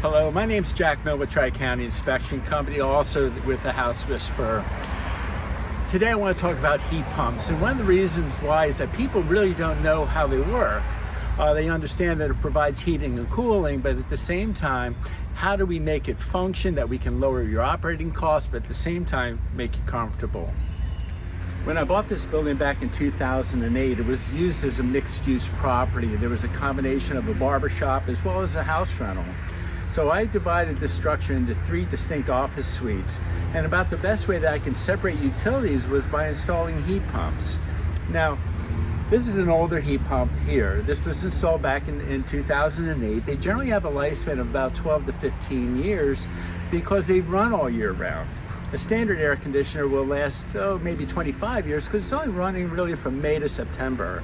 Hello, my name's Jack Mill with Tri-County Inspection Company, also with the House Whisperer. Today I want to talk about heat pumps, and one of the reasons why is that people really don't know how they work. They understand that it provides heating and cooling, but at the same time, how do we make it function that we can lower your operating costs, but at the same time make you comfortable? When I bought this building back in 2008, it was used as a mixed-use property. There was a combination of a barber shop as well as a house rental. So I divided this structure into 3 distinct office suites, and about the best way that I can separate utilities was by installing heat pumps. Now, this is an older heat pump here. This was installed back in 2008. They generally have a lifespan of about 12 to 15 years because they run all year round. A standard air conditioner will last, maybe 25 years because it's only running really from May to September.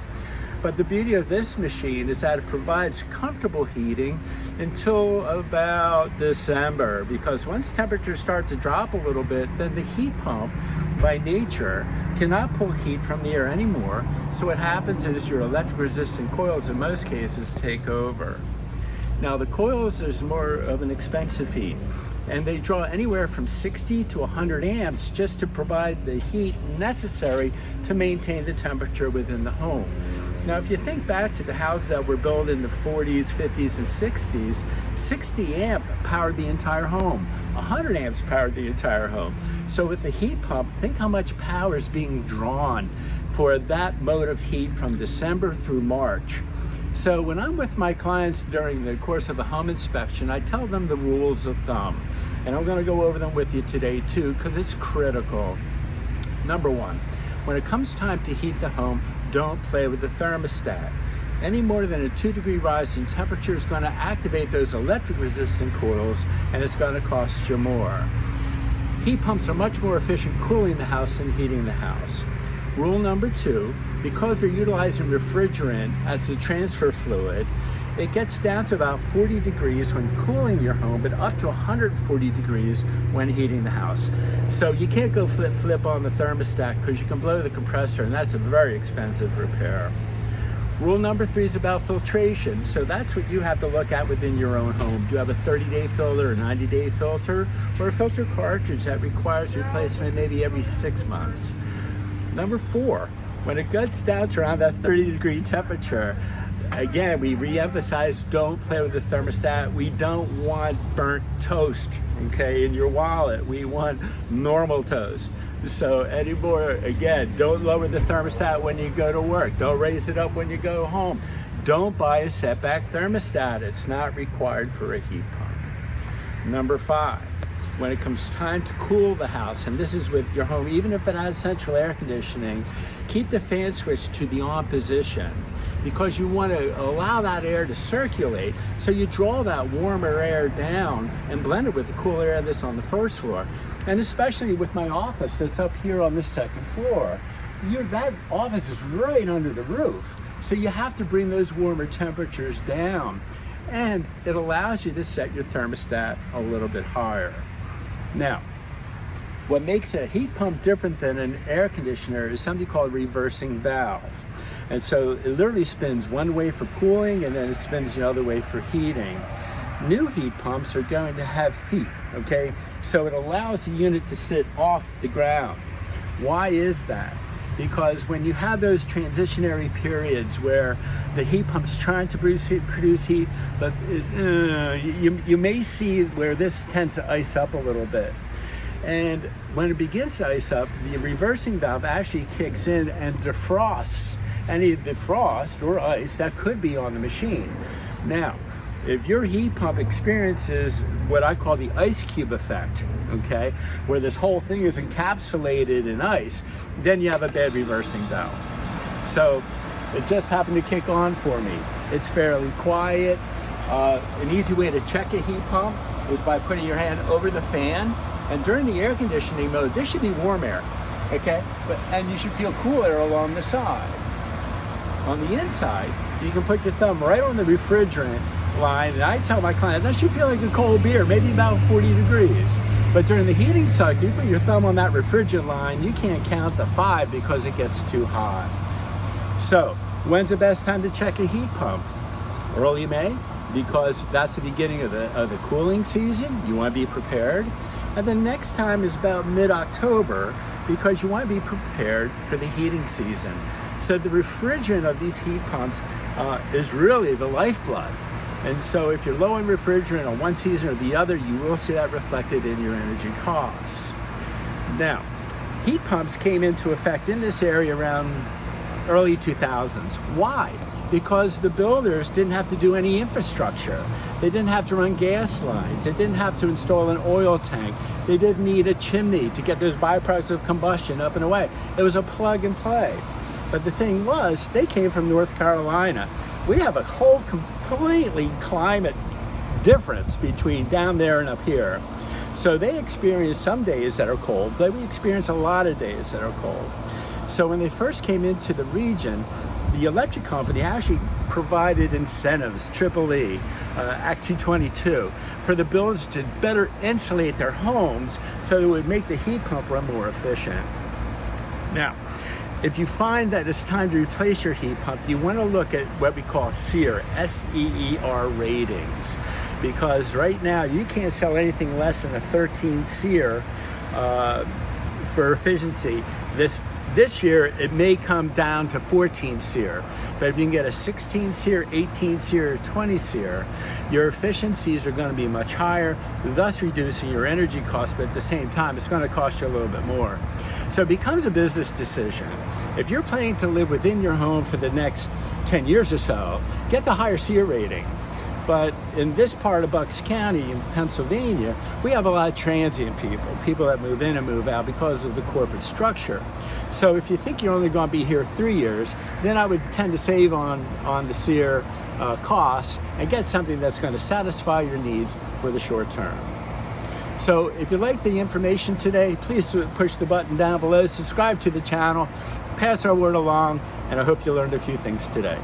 But the beauty of this machine is that it provides comfortable heating until about December, because once temperatures start to drop a little bit, then the heat pump by nature cannot pull heat from the air anymore. So what happens is your electric resistant coils in most cases take over. Now the coils is more of an expensive heat, and they draw anywhere from 60 to 100 amps just to provide the heat necessary to maintain the temperature within the home. Now, if you think back to the houses that were built in the 40s, 50s, and 60s, 60 amp powered the entire home. 100 amps powered the entire home. So with the heat pump, think how much power is being drawn for that mode of heat from December through March. So when I'm with my clients during the course of a home inspection, I tell them the rules of thumb. And I'm going to go over them with you today too, because it's critical. Number 1, when it comes time to heat the home, don't play with the thermostat. Any more than a 2-degree rise in temperature is going to activate those electric resistant coils, and it's going to cost you more. Heat pumps are much more efficient cooling the house than heating the house. Rule number 2, because we're utilizing refrigerant as the transfer fluid, it gets down to about 40 degrees when cooling your home, but up to 140 degrees when heating the house. So you can't go flip on the thermostat because you can blow the compressor, and that's a very expensive repair. Rule number 3 is about filtration. So that's what you have to look at within your own home. Do you have a 30-day filter, a 90-day filter, or a filter cartridge that requires replacement maybe every 6 months? Number 4, when it gets down to around that 30-degree temperature, again, we re-emphasize, don't play with the thermostat. We don't want burnt toast, okay, in your wallet. We want normal toast. So anymore, again, don't lower the thermostat when you go to work. Don't raise it up when you go home. Don't buy a setback thermostat. It's not required for a heat pump. Number 5, when it comes time to cool the house, and this is with your home, even if it has central air conditioning, keep the fan switch to the on position, because you want to allow that air to circulate, so you draw that warmer air down and blend it with the cool air that's on the first floor. And especially with my office that's up here on the 2nd floor, that office is right under the roof. So you have to bring those warmer temperatures down, and it allows you to set your thermostat a little bit higher. Now, what makes a heat pump different than an air conditioner is something called reversing valve. And so it literally spins one way for cooling, and then it spins the other way for heating. New heat pumps are going to have feet, okay? So it allows the unit to sit off the ground. Why is that? Because when you have those transitionary periods where the heat pump's trying to produce heat, but you may see where this tends to ice up a little bit. And when it begins to ice up, the reversing valve actually kicks in and defrosts any of the frost or ice that could be on the machine. Now, if your heat pump experiences what I call the ice cube effect, okay, where this whole thing is encapsulated in ice, then you have a bad reversing valve. So it just happened to kick on for me. It's fairly quiet. An easy way to check a heat pump is by putting your hand over the fan, and during the air conditioning mode, there should be warm air, okay? And you should feel cool air along the side. On the inside, you can put your thumb right on the refrigerant line, and I tell my clients, I should feel like a cold beer, maybe about 40 degrees. But during the heating cycle, you put your thumb on that refrigerant line, you can't count to 5 because it gets too hot. So, when's the best time to check a heat pump? early May, because that's the beginning of the cooling season. You want to be prepared. And the next time is about mid-October, because you want to be prepared for the heating season. So the refrigerant of these heat pumps is really the lifeblood. And so if you're low in refrigerant on one season or the other, you will see that reflected in your energy costs. Now, heat pumps came into effect in this area around early 2000s. Why? Because the builders didn't have to do any infrastructure. They didn't have to run gas lines. They didn't have to install an oil tank. They didn't need a chimney to get those byproducts of combustion up and away. It was a plug and play. But the thing was, they came from North Carolina. We have a whole completely climate difference between down there and up here. So they experience some days that are cold, but we experience a lot of days that are cold. So when they first came into the region, the electric company actually provided incentives, EEE, Act 222, for the builders to better insulate their homes so it would make the heat pump run more efficient. Now, if you find that it's time to replace your heat pump, you want to look at what we call SEER, S-E-E-R ratings, because right now you can't sell anything less than a 13 SEER for efficiency. This year, it may come down to 14 SEER, but if you can get a 16 SEER, 18 SEER, 20 SEER, your efficiencies are going to be much higher, thus reducing your energy costs, but at the same time, it's going to cost you a little bit more. So it becomes a business decision. If you're planning to live within your home for the next 10 years or so, get the higher SEER rating. But in this part of Bucks County in Pennsylvania, we have a lot of transient people that move in and move out because of the corporate structure. So if you think you're only going to be here 3 years, then I would tend to save on the SEER costs and get something that's going to satisfy your needs for the short term. So if you like the information today, please push the button down below, subscribe to the channel, pass our word along, and I hope you learned a few things today.